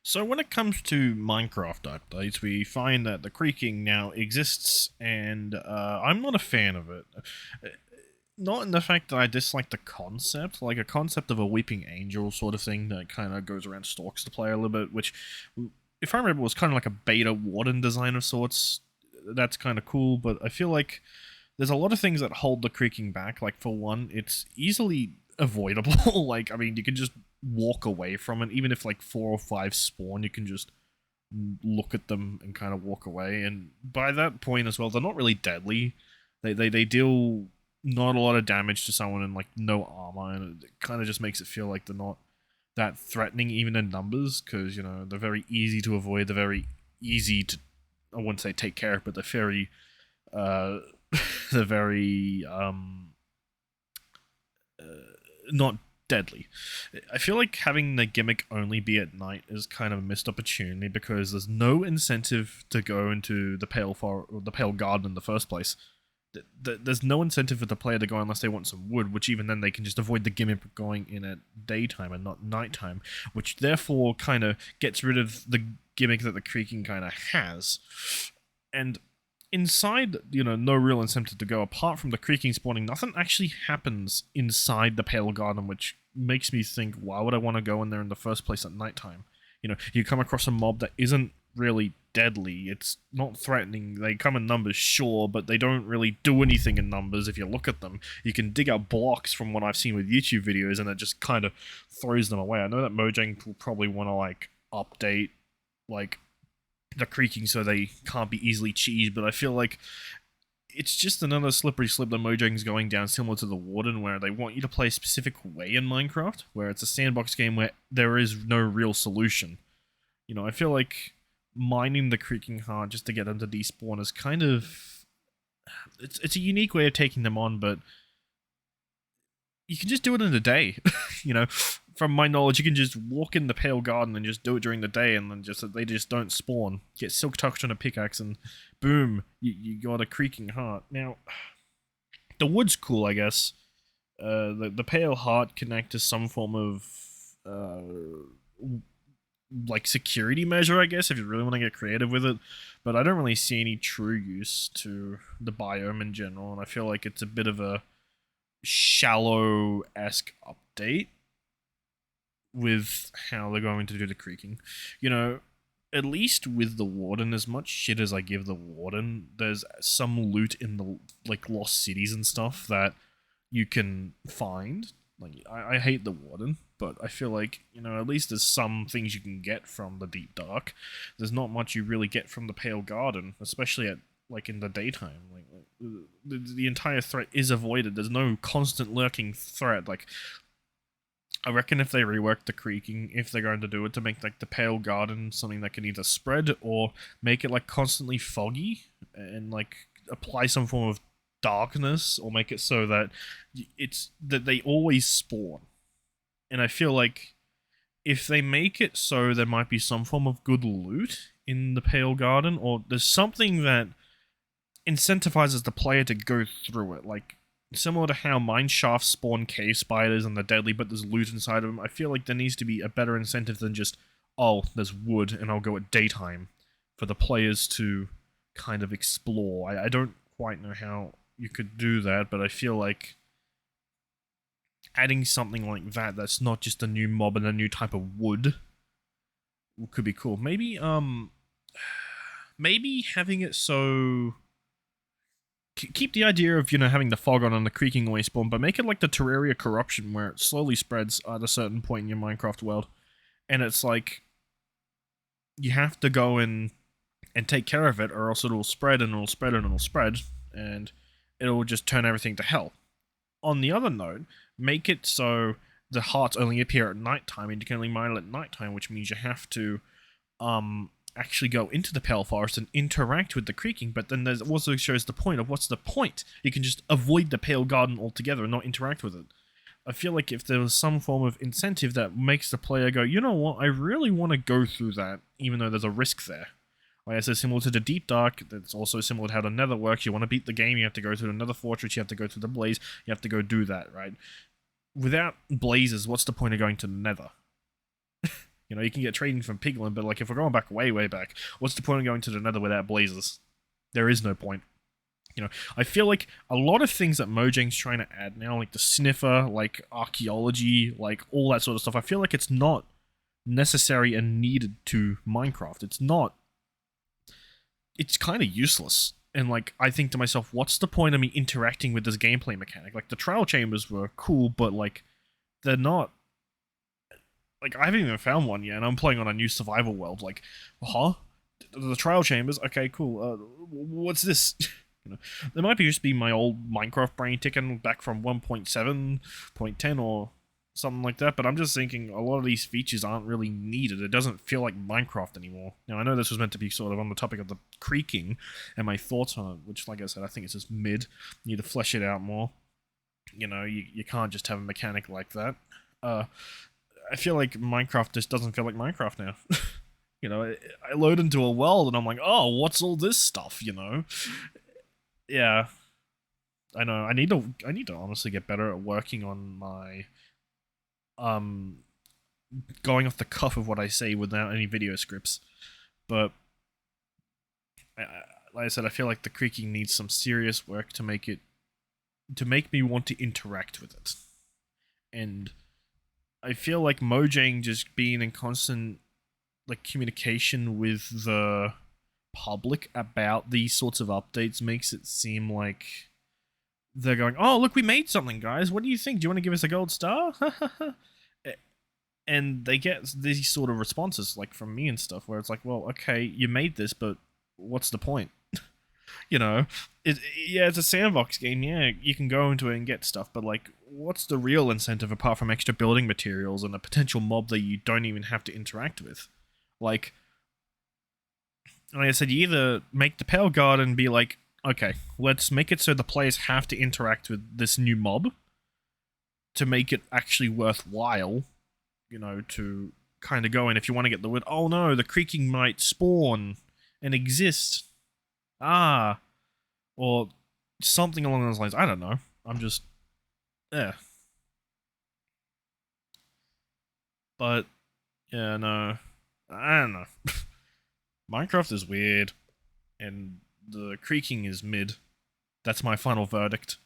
So when it comes to Minecraft updates, we find that the creaking now exists, and I'm not a fan of it. Uh, Not in the fact that I dislike the concept, like a concept of a weeping angel sort of thing that kind of goes around stalks the player a little bit, which, if I remember, was kind of like a beta warden design of sorts. That's kind of cool, but I feel like there's a lot of things that hold the creaking back. Like, for one, it's easily avoidable. Like, I mean, you can just walk away from it, even if like four or five spawn, you can just look at them and kind of walk away. And by that point as well, they're not really deadly. They deal not a lot of damage to someone and like no armor, and it kind of just makes it feel like they're not that threatening even in numbers, because they're very easy to avoid. They're very easy to, I wouldn't say take care of, but they're very uh they're very uh, not deadly. I feel like having the gimmick only be at night is kind of a missed opportunity, because there's no incentive to go into the Pale Garden in the first place. There's no incentive for the player to go unless they want some wood, which even then they can just avoid the gimmick of going in at daytime and not nighttime, which therefore kind of gets rid of the gimmick that the creaking kind of has. And inside, no real incentive to go apart from the creaking spawning. Nothing actually happens inside the Pale Garden, which makes me think, why would I want to go in there in the first place at nighttime? You come across a mob that isn't really deadly. It's not threatening. They come in numbers, sure, but they don't really do anything in numbers if you look at them. You can dig out blocks from what I've seen with YouTube videos, and it just kind of throws them away. I know that Mojang will probably want to, like, update, like, the creaking so they can't be easily cheesed, but I feel like it's just another slippery slip that Mojang's going down, similar to the Warden, where they want you to play a specific way in Minecraft, where it's a sandbox game where there is no real solution. I feel like mining the creaking hard just to get them to despawn is kind of... It's a unique way of taking them on, but you can just do it in a day. From my knowledge, you can just walk in the Pale Garden and just do it during the day, and then they just don't spawn. Get Silk Touch on a pickaxe, and boom, you got a creaking heart. Now, the wood's cool, I guess. The Pale Heart can act as some form of like security measure, I guess, if you really want to get creative with it. But I don't really see any true use to the biome in general, and I feel like it's a bit of a shallow-esque update with how they're going to do the creaking. At least with the Warden, as much shit as I give the Warden, there's some loot in the like lost cities and stuff that you can find. Like, I hate the Warden, but I feel like, at least there's some things you can get from the Deep Dark. There's not much you really get from the Pale Garden, especially at like in the daytime. Like the entire threat is avoided. There's no constant lurking threat. Like, I reckon if they rework the creaking, if they're going to do it, to make like the Pale Garden something that can either spread or make it like constantly foggy, and like apply some form of darkness, or make it so that they always spawn. And I feel like if they make it so there might be some form of good loot in the Pale Garden, or there's something that incentivizes the player to go through it, like similar to how mine shafts spawn cave spiders and they're deadly, but there's loot inside of them. I feel like there needs to be a better incentive than just, oh, there's wood and I'll go at daytime, for the players to kind of explore. I don't quite know how you could do that, but I feel like adding something like that that's not just a new mob and a new type of wood could be cool. Maybe having it so... Keep the idea of, having the fog on and the creaking always spawn, but make it like the Terraria corruption, where it slowly spreads at a certain point in your Minecraft world. And it's like, you have to go in and take care of it, or else it'll spread and it'll spread and it'll spread, and it'll just turn everything to hell. On the other note, make it so the hearts only appear at nighttime, and you can only mine it at nighttime, which means you have to actually go into the Pale Forest and interact with the creaking, but then there's also shows the point of what's the point? You can just avoid the Pale Garden altogether and not interact with it. I feel like if there was some form of incentive that makes the player go, you know what, I really want to go through that, even though there's a risk there. Like I said, similar to the Deep Dark, that's also similar to how the Nether works. You want to beat the game, you have to go through another fortress, you have to go through the Blaze, you have to go do that, right? Without blazes, what's the point of going to the Nether? You know, you can get trading from piglin, but like if we're going back way, way back, what's the point of going to the Nether without blazes? There is no point. You know, I feel like a lot of things that Mojang's trying to add now, like the sniffer, like archaeology, like all that sort of stuff, I feel like it's not necessary and needed to Minecraft. It's not. It's kind of useless. And like, I think to myself, what's the point of me interacting with this gameplay mechanic? Like, the trial chambers were cool, but like, they're not. Like, I haven't even found one yet, and I'm playing on a new survival world. Like, huh? The trial chambers? Okay, cool. What's this? You know, there might be just be my old Minecraft brain ticking back from 1.7.10 or something like that, but I'm just thinking a lot of these features aren't really needed. It doesn't feel like Minecraft anymore. Now, I know this was meant to be sort of on the topic of the creaking and my thoughts on it, which, like I said, I think it's just mid. You need to flesh it out more. You know, you can't just have a mechanic like that. I feel like Minecraft just doesn't feel like Minecraft now. You know, I load into a world and I'm like, oh, what's all this stuff, you know? Yeah, I know. I need to honestly get better at working on my um going off the cuff of what I say without any video scripts. But like I said, I feel like the creaking needs some serious work to make me want to interact with it. And I feel like Mojang just being in constant like communication with the public about these sorts of updates makes it seem like they're going, oh, look, we made something, guys. What do you think? Do you want to give us a gold star? And they get these sort of responses, like from me and stuff, where it's like, well, okay, you made this, but what's the point? You know, yeah, it's a sandbox game. Yeah, you can go into it and get stuff, but like, what's the real incentive apart from extra building materials and a potential mob that you don't even have to interact with? Like I said, you either make the Pale Guard and be like, okay, let's make it so the players have to interact with this new mob to make it actually worthwhile, you know, to kind of go in if you want to get the word, oh no, the creaking might spawn and exist. Ah. Or something along those lines. I don't know. I'm just, yeah. But, yeah, no. I don't know. Minecraft is weird, and the creaking is mid. That's my final verdict.